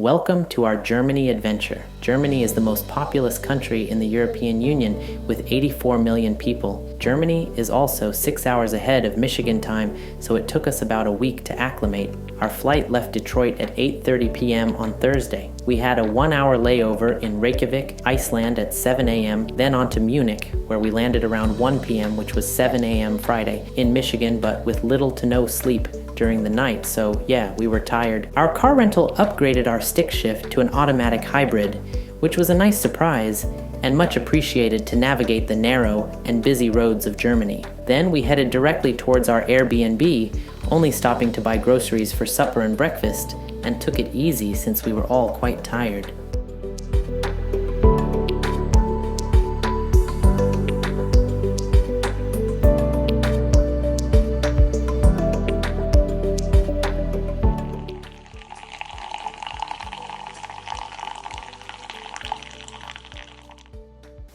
Welcome to our Germany adventure. Germany is the most populous country in the European Union with 84 million people. Germany is also 6 hours ahead of Michigan time, so it took us about a week to acclimate. Our flight left Detroit at 8:30 p.m. on Thursday. We had a 1-hour layover in Reykjavik, Iceland at 7 a.m., then on to Munich, where we landed around 1 p.m., which was 7 a.m. Friday, in Michigan, but with little to no sleep during the night, so yeah, we were tired. Our car rental upgraded our stick shift to an automatic hybrid, which was a nice surprise and much appreciated to navigate the narrow and busy roads of Germany. Then we headed directly towards our Airbnb, only stopping to buy groceries for supper and breakfast, and took it easy since we were all quite tired.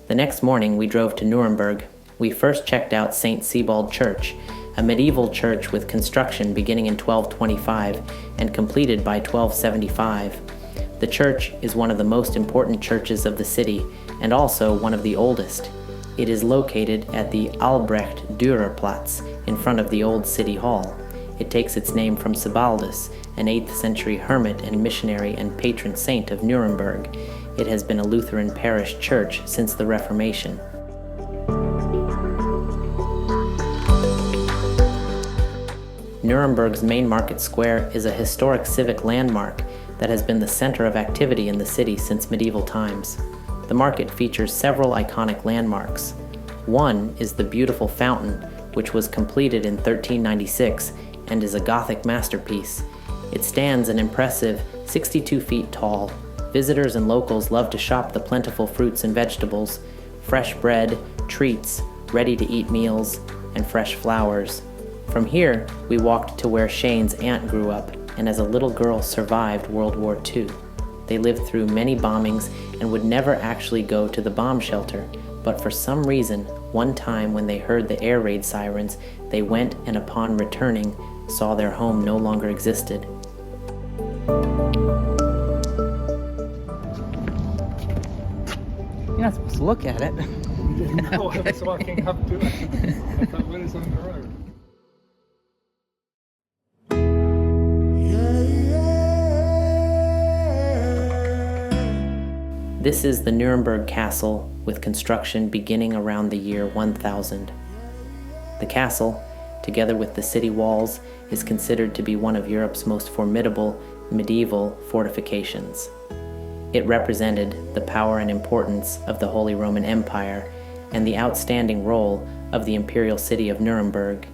The next morning we drove to Nuremberg. We first checked out St. Sebald Church, a medieval church with construction beginning in 1225 and completed by 1275. The church is one of the most important churches of the city and also one of the oldest. It is located at the Albrecht-Dürer-Platz in front of the old city hall. It takes its name from Sebaldus, an 8th century hermit and missionary and patron saint of Nuremberg. It has been a Lutheran parish church since the Reformation. Nuremberg's main market square is a historic civic landmark that has been the center of activity in the city since medieval times. The market features several iconic landmarks. One is the beautiful fountain, which was completed in 1396 and is a Gothic masterpiece. It stands an impressive 62 feet tall. Visitors and locals love to shop the plentiful fruits and vegetables, fresh bread, treats, ready-to-eat meals, and fresh flowers. From here, we walked to where Shane's aunt grew up, and as a little girl survived World War II. They lived through many bombings and would never actually go to the bomb shelter, but for some reason, one time when they heard the air raid sirens, they went and upon returning, saw their home no longer existed. You're not supposed to look at it. No, I was walking up to it. I thought, what is on the road? This is the Nuremberg Castle, with construction beginning around the year 1000. The castle, together with the city walls, is considered to be one of Europe's most formidable medieval fortifications. It represented the power and importance of the Holy Roman Empire and the outstanding role of the imperial city of Nuremberg.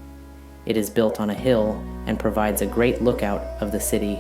It is built on a hill and provides a great lookout of the city.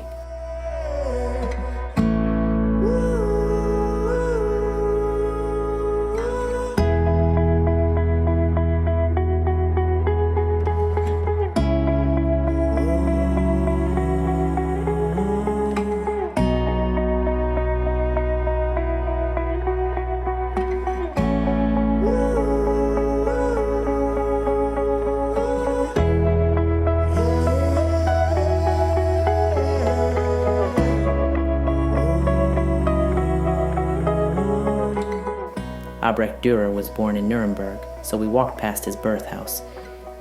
Albrecht Dürer was born in Nuremberg, so we walked past his birth house.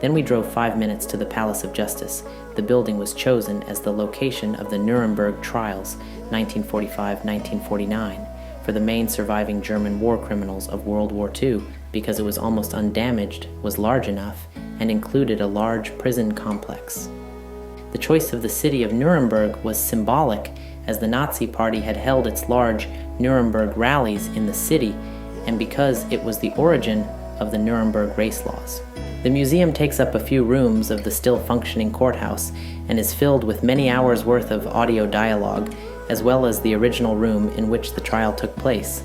Then we drove 5 minutes to the Palace of Justice. The building was chosen as the location of the Nuremberg trials, 1945-1949, for the main surviving German war criminals of World War II because it was almost undamaged, was large enough, and included a large prison complex. The choice of the city of Nuremberg was symbolic, as the Nazi Party had held its large Nuremberg rallies in the city, and because it was the origin of the Nuremberg race laws. The museum takes up a few rooms of the still functioning courthouse and is filled with many hours worth of audio dialogue, as well as the original room in which the trial took place.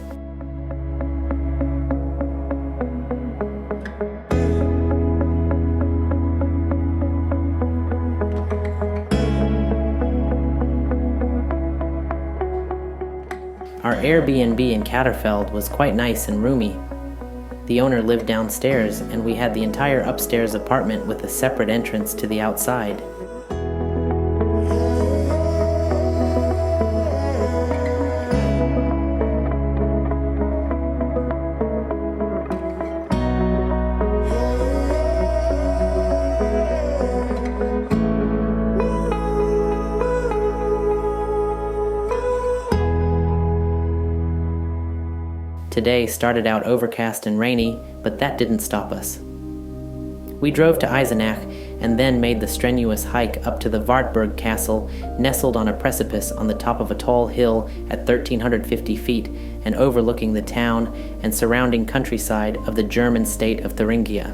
Our Airbnb in Katterfeld was quite nice and roomy. The owner lived downstairs, and we had the entire upstairs apartment with a separate entrance to the outside. Today started out overcast and rainy, but that didn't stop us. We drove to Eisenach and then made the strenuous hike up to the Wartburg Castle, nestled on a precipice on the top of a tall hill at 1,350 feet and overlooking the town and surrounding countryside of the German state of Thuringia.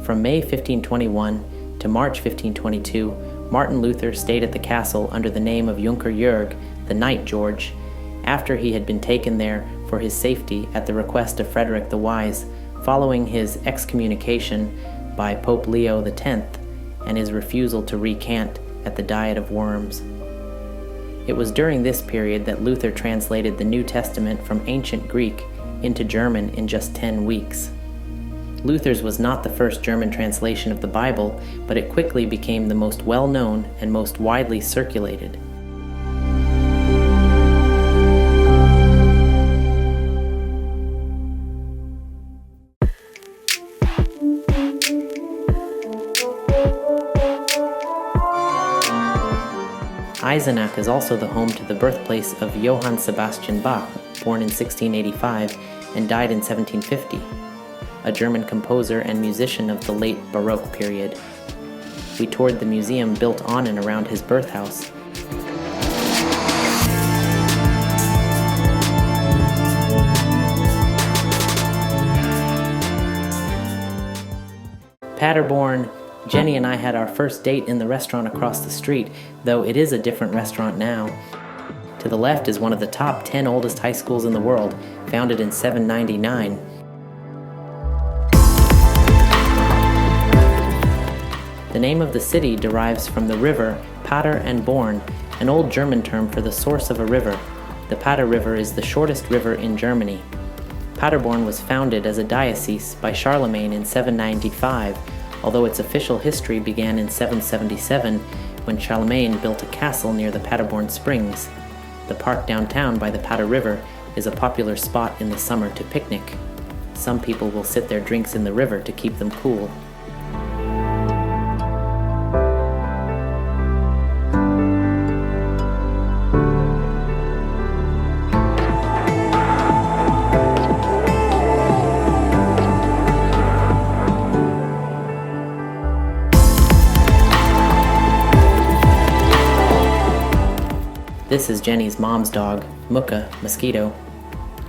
From May 1521 to March 1522, Martin Luther stayed at the castle under the name of Junker Jörg, the Knight George, after he had been taken there for his safety at the request of Frederick the Wise, following his excommunication by Pope Leo X and his refusal to recant at the Diet of Worms. It was during this period that Luther translated the New Testament from ancient Greek into German in just 10 weeks. Luther's was not the first German translation of the Bible, but it quickly became the most well-known and most widely circulated. Eisenach is also the home to the birthplace of Johann Sebastian Bach, born in 1685 and died in 1750, a German composer and musician of the late Baroque period. We toured the museum built on and around his birthhouse. Paderborn. Jenny and I had our first date in the restaurant across the street, though it is a different restaurant now. To the left is one of the top 10 oldest high schools in the world, founded in 799. The name of the city derives from the river Pader and Born, an old German term for the source of a river. The Pader River is the shortest river in Germany. Paderborn was founded as a diocese by Charlemagne in 795, although its official history began in 777 when Charlemagne built a castle near the Paderborn Springs. The park downtown by the Pader River is a popular spot in the summer to picnic. Some people will sit their drinks in the river to keep them cool. This is Jenny's mom's dog, Mucka, Mosquito.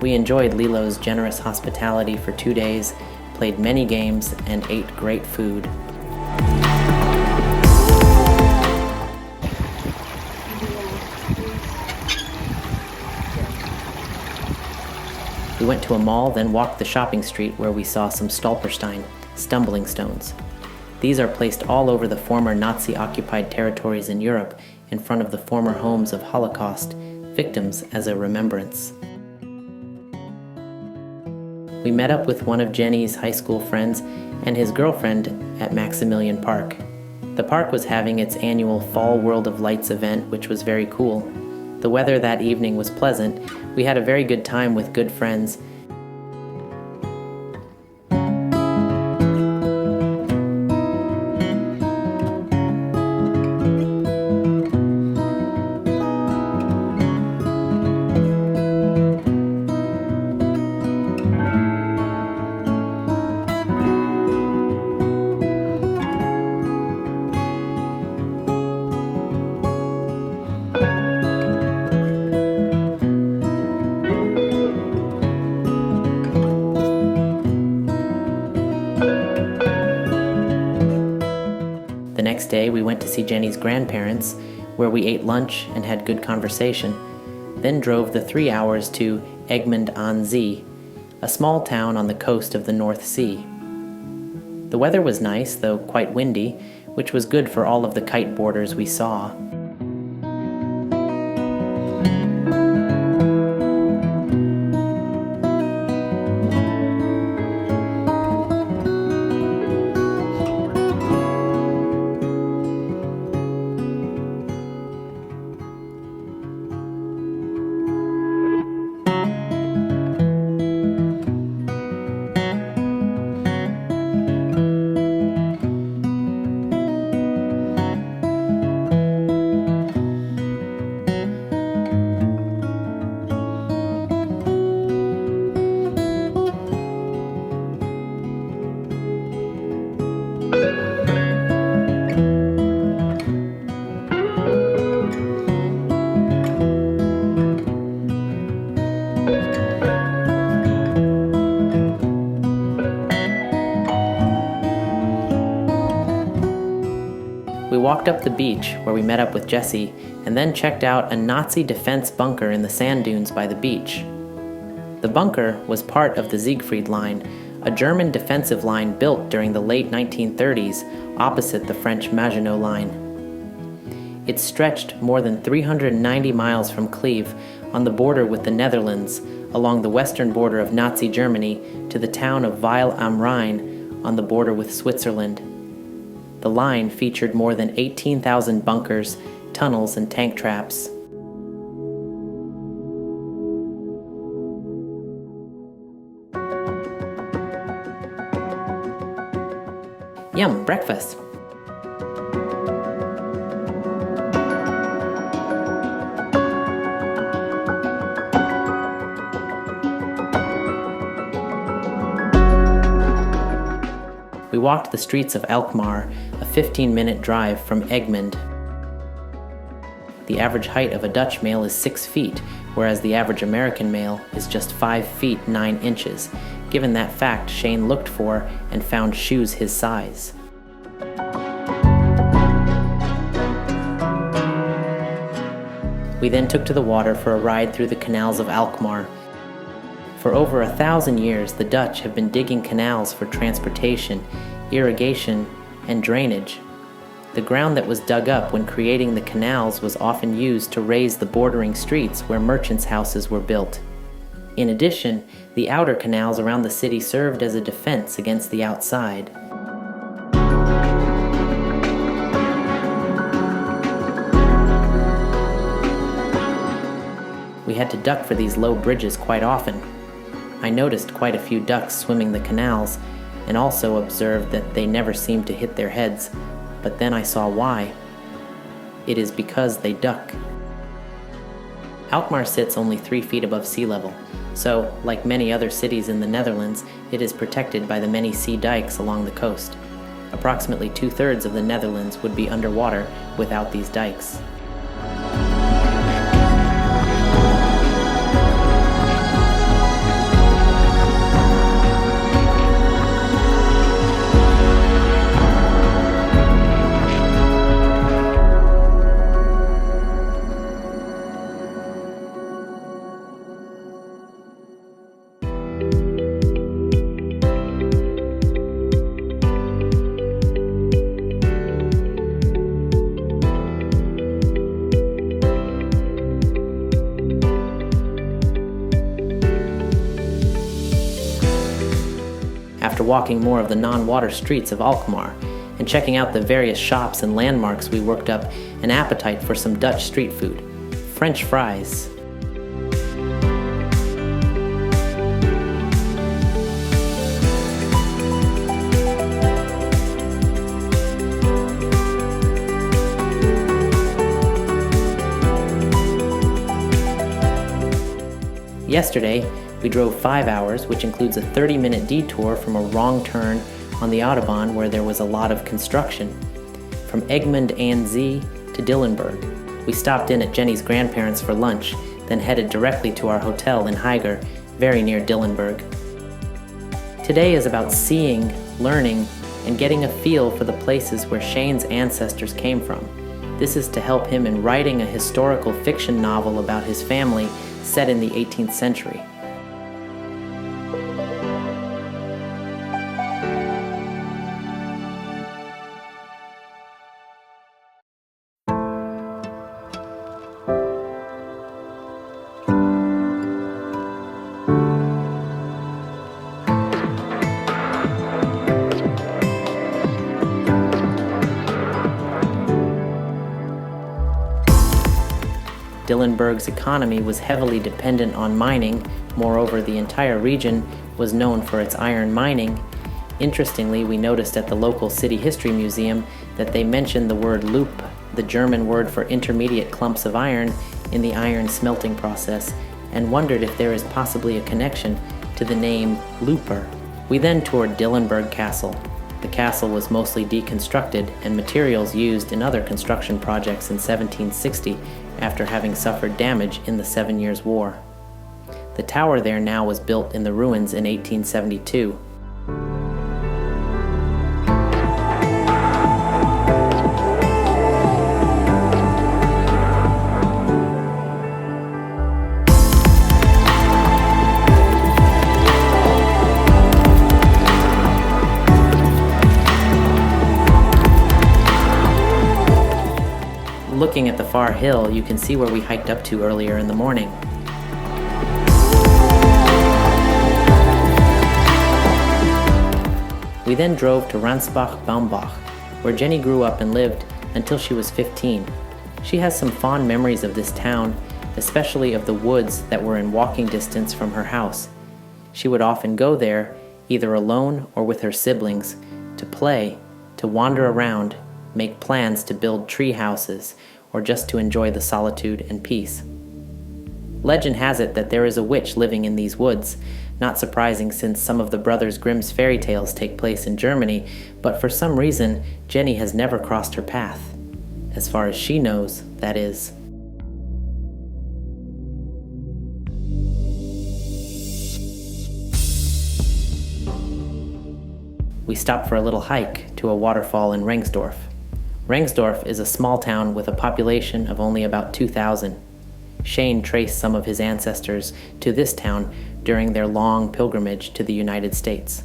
We enjoyed Lilo's generous hospitality for 2 days, played many games, and ate great food. We went to a mall, then walked the shopping street where we saw some Stolperstein, stumbling stones. These are placed all over the former Nazi-occupied territories in Europe in front of the former homes of Holocaust victims as a remembrance. We met up with one of Jenny's high school friends and his girlfriend at Maximilian Park. The park was having its annual Fall World of Lights event, which was very cool. The weather that evening was pleasant. We had a very good time with good friends. The next day, we went to see Jenny's grandparents, where we ate lunch and had good conversation, then drove the 3 hours to Egmond an See, a small town on the coast of the North Sea. The weather was nice, though quite windy, which was good for all of the kiteboarders we saw. walked up the beach, where we met up with Jesse, and then checked out a Nazi defense bunker in the sand dunes by the beach. The bunker was part of the Siegfried line, a German defensive line built during the late 1930s opposite the French Maginot Line. It stretched more than 390 miles from Cleve, on the border with the Netherlands, along the western border of Nazi Germany, to the town of Weil am Rhine, on the border with Switzerland. The line featured more than 18,000 bunkers, tunnels, and tank traps. Yum, breakfast! We walked the streets of Alkmaar, a 15-minute drive from Egmond. The average height of a Dutch male is 6 feet, whereas the average American male is just 5 feet 9 inches. Given that fact, Shane looked for and found shoes his size. We then took to the water for a ride through the canals of Alkmaar. For over 1,000 years, the Dutch have been digging canals for transportation, irrigation, and drainage. The ground that was dug up when creating the canals was often used to raise the bordering streets where merchants' houses were built. In addition, the outer canals around the city served as a defense against the outside. We had to duck for these low bridges quite often. I noticed quite a few ducks swimming the canals, and also observed that they never seemed to hit their heads, but then I saw why. It is because they duck. Alkmaar sits only 3 feet above sea level, so, like many other cities in the Netherlands, it is protected by the many sea dikes along the coast. Approximately 2/3 of the Netherlands would be underwater without these dikes. After walking more of the non-water streets of Alkmaar and checking out the various shops and landmarks, we worked up an appetite for some Dutch street food, French fries. Yesterday, we drove 5 hours, which includes a 30-minute detour from a wrong turn on the Autobahn where there was a lot of construction. From Egmond aan Zee to Dillenburg. We stopped in at Jenny's grandparents for lunch, then headed directly to our hotel in Heiger, very near Dillenburg. Today is about seeing, learning, and getting a feel for the places where Shane's ancestors came from. This is to help him in writing a historical fiction novel about his family set in the 18th century. Dillenburg's economy was heavily dependent on mining. Moreover, the entire region was known for its iron mining. Interestingly, we noticed at the local city history museum that they mentioned the word loop, the German word for intermediate clumps of iron, in the iron smelting process, and wondered if there is possibly a connection to the name Looper. We then toured Dillenburg Castle. The castle was mostly deconstructed and materials used in other construction projects in 1760 after having suffered damage in the 7 Years' War. The tower there now was built in the ruins in 1872. Looking at the far hill, you can see where we hiked up to earlier in the morning. We then drove to Ransbach-Baumbach, where Jenny grew up and lived until she was 15. She has some fond memories of this town, especially of the woods that were in walking distance from her house. She would often go there, either alone or with her siblings, to play, to wander around, make plans to build tree houses, or just to enjoy the solitude and peace. Legend has it that there is a witch living in these woods, not surprising since some of the Brothers Grimm's fairy tales take place in Germany, but for some reason, Jenny has never crossed her path. As far as she knows, that is. We stopped for a little hike to a waterfall in Rengsdorf. Rengsdorf is a small town with a population of only about 2,000. Shane traced some of his ancestors to this town during their long pilgrimage to the United States.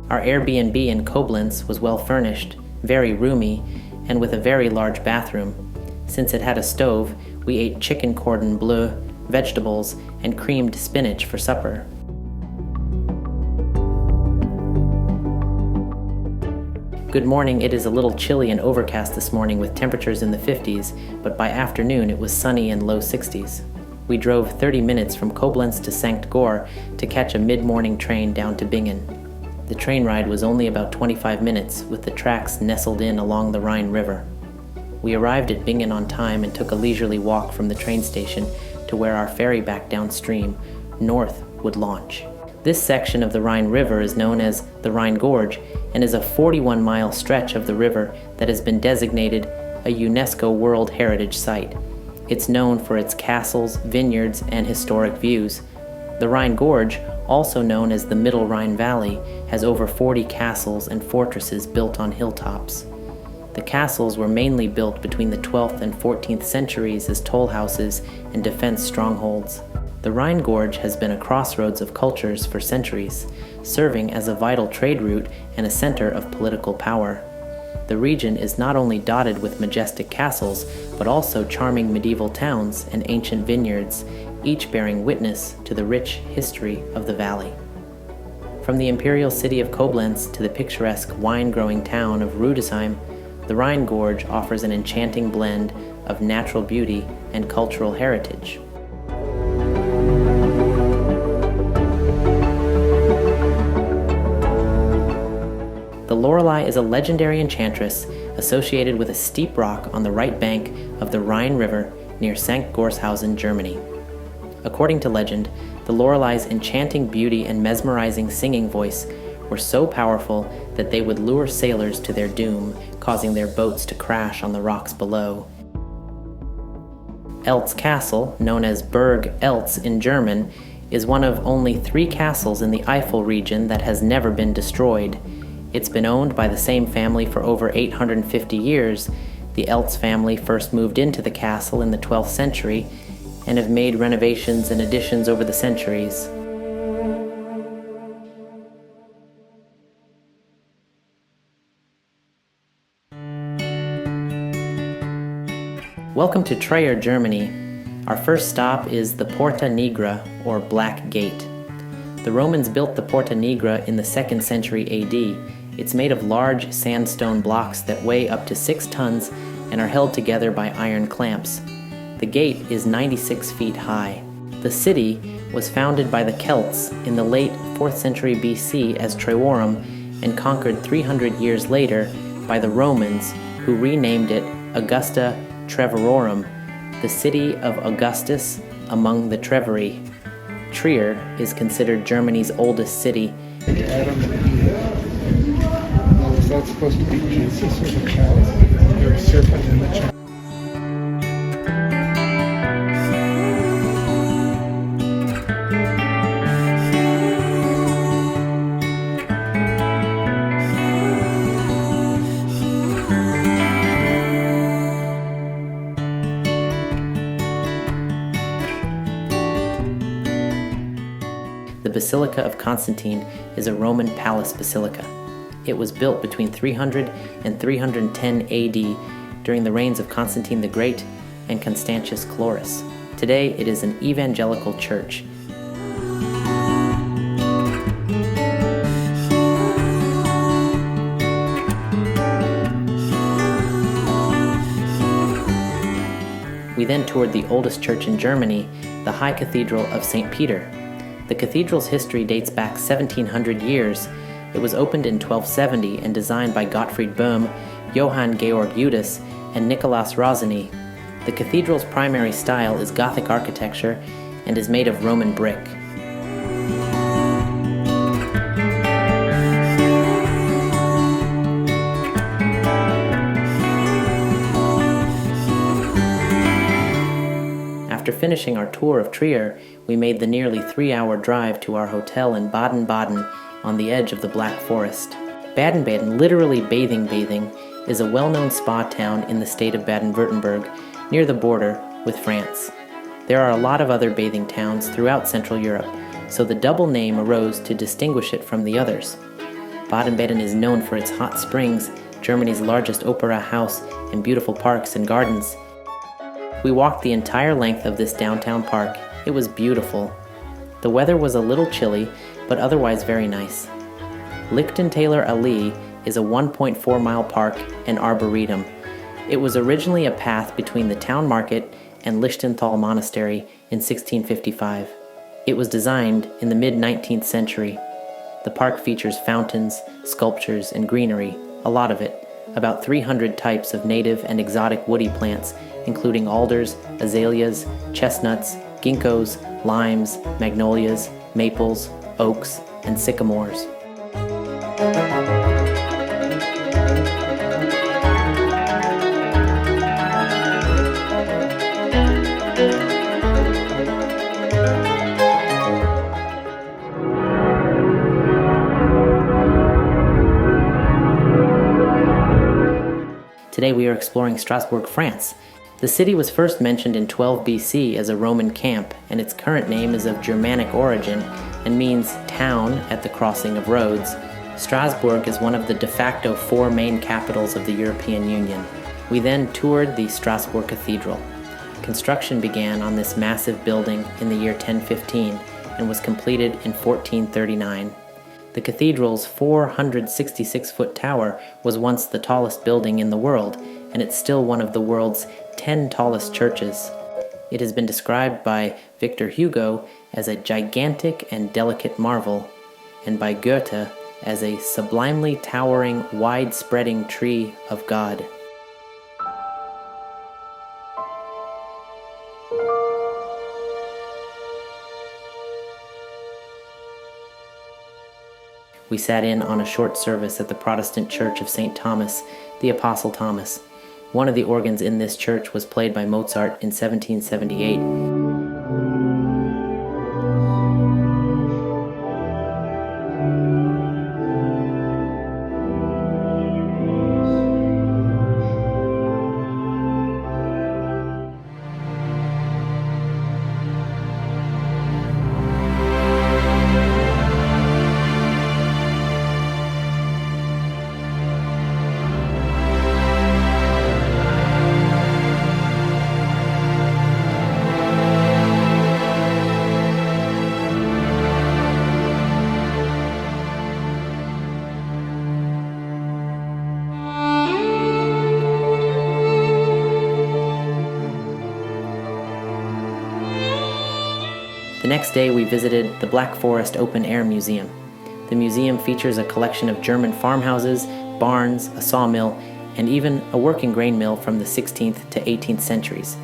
Our Airbnb in Koblenz was well furnished, very roomy, and with a very large bathroom. Since it had a stove, we ate chicken cordon bleu, vegetables, and creamed spinach for supper. Good morning. It is a little chilly and overcast this morning with temperatures in the 50s, but by afternoon it was sunny and low 60s. We drove 30 minutes from Koblenz to St. Gor to catch a mid-morning train down to Bingen. The train ride was only about 25 minutes, with the tracks nestled in along the Rhine River. We arrived at Bingen on time and took a leisurely walk from the train station to where our ferry back downstream, north, would launch. This section of the Rhine River is known as the Rhine Gorge and is a 41-mile stretch of the river that has been designated a UNESCO World Heritage Site. It's known for its castles, vineyards, and historic views. The Rhine Gorge, also known as the Middle Rhine Valley, has over 40 castles and fortresses built on hilltops. The castles were mainly built between the 12th and 14th centuries as toll houses and defense strongholds. The Rhine Gorge has been a crossroads of cultures for centuries, serving as a vital trade route and a center of political power. The region is not only dotted with majestic castles, but also charming medieval towns and ancient vineyards, each bearing witness to the rich history of the valley. From the imperial city of Koblenz to the picturesque wine-growing town of Rudesheim, the Rhine Gorge offers an enchanting blend of natural beauty and cultural heritage. The Lorelei is a legendary enchantress associated with a steep rock on the right bank of the Rhine River near St. Gorshausen, Germany. According to legend, the Lorelei's enchanting beauty and mesmerizing singing voice were so powerful that they would lure sailors to their doom, causing their boats to crash on the rocks below. Eltz Castle, known as Burg Eltz in German, is one of only 3 castles in the Eifel region that has never been destroyed. It's been owned by the same family for over 850 years. The Eltz family first moved into the castle in the 12th century and have made renovations and additions over the centuries. Welcome to Trier, Germany. Our first stop is the Porta Nigra, or Black Gate. The Romans built the Porta Nigra in the 2nd century AD. It's made of large sandstone blocks that weigh up to 6 tons and are held together by iron clamps. The gate is 96 feet high. The city was founded by the Celts in the late 4th century BC as Trevorum and conquered 300 years later by the Romans, who renamed it Augusta Treverorum, the city of Augustus among the Treveri. Trier is considered Germany's oldest city. Adam and Eve. Now, was that supposed to be Jesus or the child? Or a serpent in the child? The Basilica of Constantine is a Roman palace basilica. It was built between 300 and 310 AD during the reigns of Constantine the Great and Constantius Chlorus. Today, it is an evangelical church. We then toured the oldest church in Germany, the High Cathedral of St. Peter. The cathedral's history dates back 1700 years. It was opened in 1270 and designed by Gottfried Böhm, Johann Georg Judas, and Nikolaus Roseny. The cathedral's primary style is Gothic architecture and is made of Roman brick. After finishing our tour of Trier, we made the nearly 3-hour drive to our hotel in Baden-Baden on the edge of the Black Forest. Baden-Baden, literally bathing, is a well-known spa town in the state of Baden-Württemberg, near the border with France. There are a lot of other bathing towns throughout Central Europe, so the double name arose to distinguish it from the others. Baden-Baden is known for its hot springs, Germany's largest opera house, and beautiful parks and gardens. We walked the entire length of this downtown park. It was beautiful. The weather was a little chilly, but otherwise very nice. Lichtenthaler Allee is a 1.4-mile park and arboretum. It was originally a path between the town market and Lichtenthal Monastery in 1655. It was designed in the mid-19th century. The park features fountains, sculptures, and greenery, a lot of it, about 300 types of native and exotic woody plants, including alders, azaleas, chestnuts, ginkgos, limes, magnolias, maples, oaks, and sycamores. Today we are exploring Strasbourg, France. The city was first mentioned in 12 BC as a Roman camp, and its current name is of Germanic origin and means town at the crossing of roads. Strasbourg is one of the de facto 4 main capitals of the European Union. We then toured the Strasbourg Cathedral. Construction began on this massive building in the year 1015 and was completed in 1439. The cathedral's 466-foot tower was once the tallest building in the world, and it's still one of the world's 10 tallest churches. It has been described by Victor Hugo as a gigantic and delicate marvel, and by Goethe as a sublimely towering, wide-spreading tree of God. We sat in on a short service at the Protestant Church of St. Thomas, the Apostle Thomas. One of the organs in this church was played by Mozart in 1778. The next day we visited the Black Forest Open Air Museum. The museum features a collection of German farmhouses, barns, a sawmill, and even a working grain mill from the 16th to 18th centuries.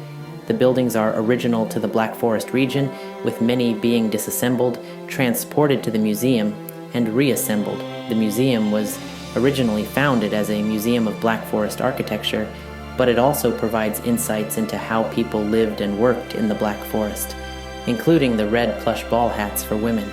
The buildings are original to the Black Forest region, with many being disassembled, transported to the museum, and reassembled. The museum was originally founded as a museum of Black Forest architecture, but it also provides insights into how people lived and worked in the Black Forest, including the red plush ball hats for women.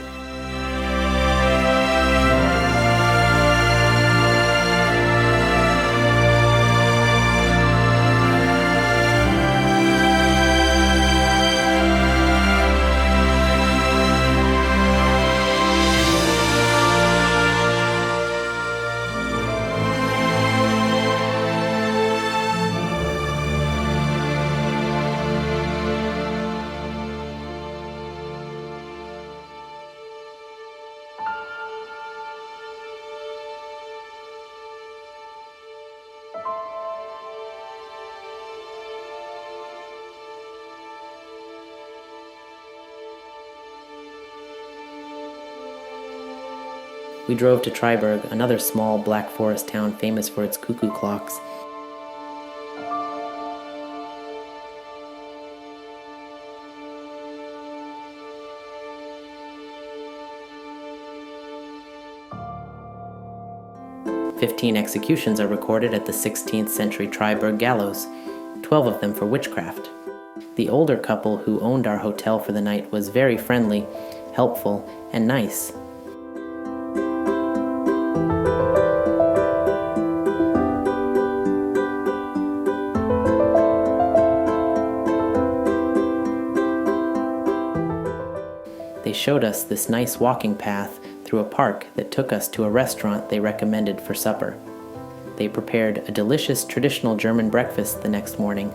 We drove to Triberg, another small Black Forest town famous for its cuckoo clocks. "15 executions are recorded at the 16th century Triberg gallows, 12 of them for witchcraft. The older couple who owned our hotel for the night was very friendly, helpful, and nice. They showed us this nice walking path through a park that took us to a restaurant they recommended for supper. They prepared a delicious traditional German breakfast the next morning.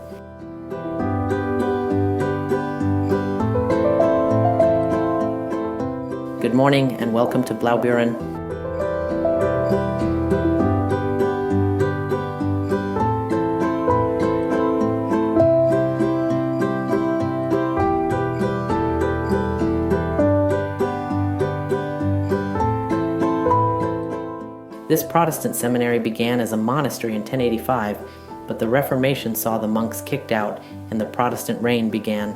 Good morning and welcome to Blaubeeren. This Protestant seminary began as a monastery in 1085, but the Reformation saw the monks kicked out and the Protestant reign began.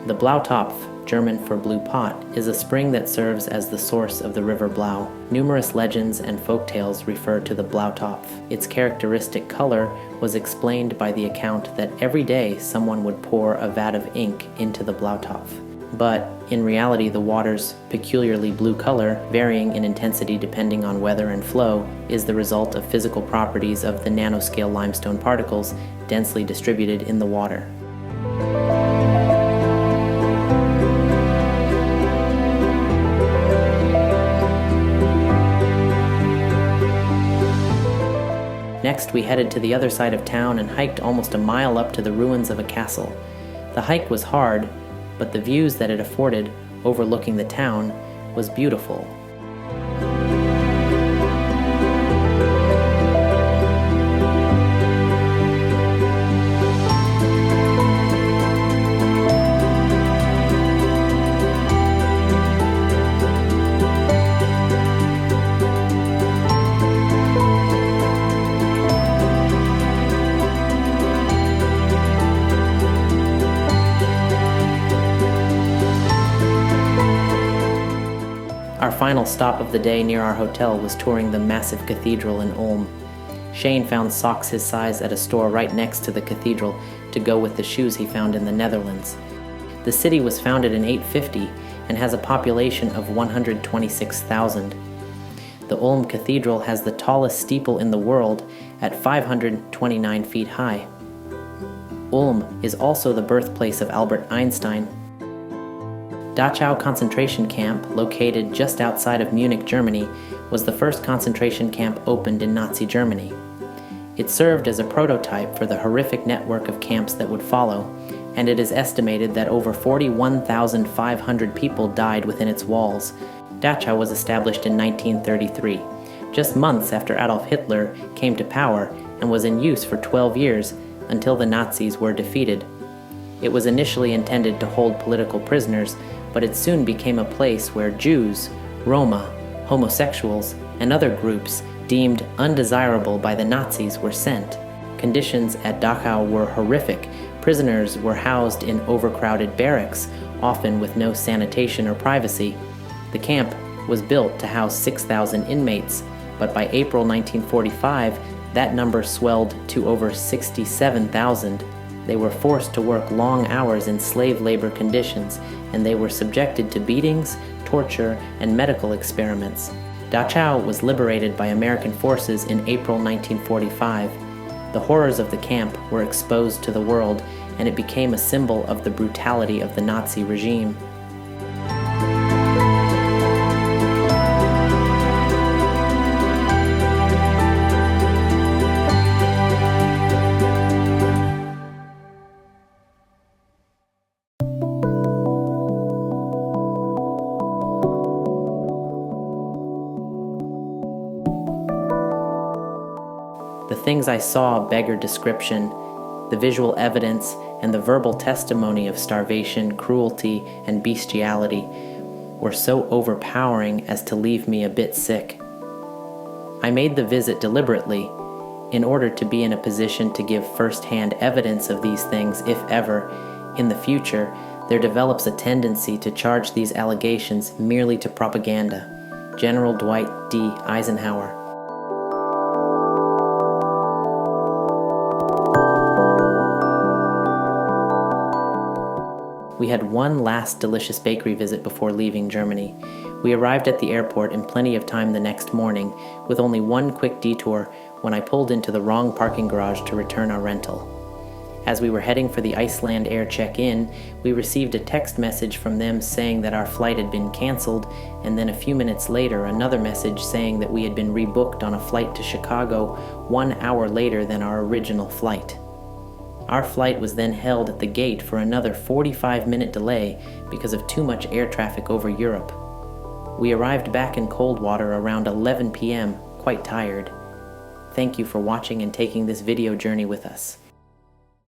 The Blautopf, German for blue pot, is a spring that serves as the source of the river Blau. Numerous legends and folktales refer to the Blautopf. Its characteristic color was explained by the account that every day someone would pour a vat of ink into the Blautopf. But in reality, the water's peculiarly blue color, varying in intensity depending on weather and flow, is the result of physical properties of the nanoscale limestone particles densely distributed in the water. Next, we headed to the other side of town and hiked almost a mile up to the ruins of a castle. The hike was hard, but the views that it afforded, overlooking the town, was beautiful. Our final stop of the day near our hotel was touring the massive cathedral in Ulm. Shane found socks his size at a store right next to the cathedral to go with the shoes he found in the Netherlands. The city was founded in 850 and has a population of 126,000. The Ulm Cathedral has the tallest steeple in the world at 529 feet high. Ulm is also the birthplace of Albert Einstein. Dachau concentration camp, located just outside of Munich, Germany, was the first concentration camp opened in Nazi Germany. It served as a prototype for the horrific network of camps that would follow, and it is estimated that over 41,500 people died within its walls. Dachau was established in 1933, just months after Adolf Hitler came to power, and was in use for 12 years until the Nazis were defeated. It was initially intended to hold political prisoners, but it soon became a place where Jews, Roma, homosexuals, and other groups deemed undesirable by the Nazis were sent. Conditions at Dachau were horrific. Prisoners were housed in overcrowded barracks, often with no sanitation or privacy. The camp was built to house 6,000 inmates, but by April 1945, that number swelled to over 67,000. They were forced to work long hours in slave labor conditions, and they were subjected to beatings, torture, and medical experiments. Dachau was liberated by American forces in April 1945. The horrors of the camp were exposed to the world, and it became a symbol of the brutality of the Nazi regime. The things I saw beggar description. The visual evidence and the verbal testimony of starvation, cruelty, and bestiality were so overpowering as to leave me a bit sick. I made the visit deliberately in order to be in a position to give first-hand evidence of these things if ever, in the future, there develops a tendency to charge these allegations merely to propaganda. General Dwight D. Eisenhower. We had one last delicious bakery visit before leaving Germany. We arrived at the airport in plenty of time the next morning, with only one quick detour when I pulled into the wrong parking garage to return our rental. As we were heading for the Iceland Air check-in, we received a text message from them saying that our flight had been canceled, and then a few minutes later another message saying that we had been rebooked on a flight to Chicago 1 hour later than our original flight. Our flight was then held at the gate for another 45-minute delay because of too much air traffic over Europe. We arrived back in Coldwater around 11 p.m., quite tired. Thank you for watching and taking this video journey with us.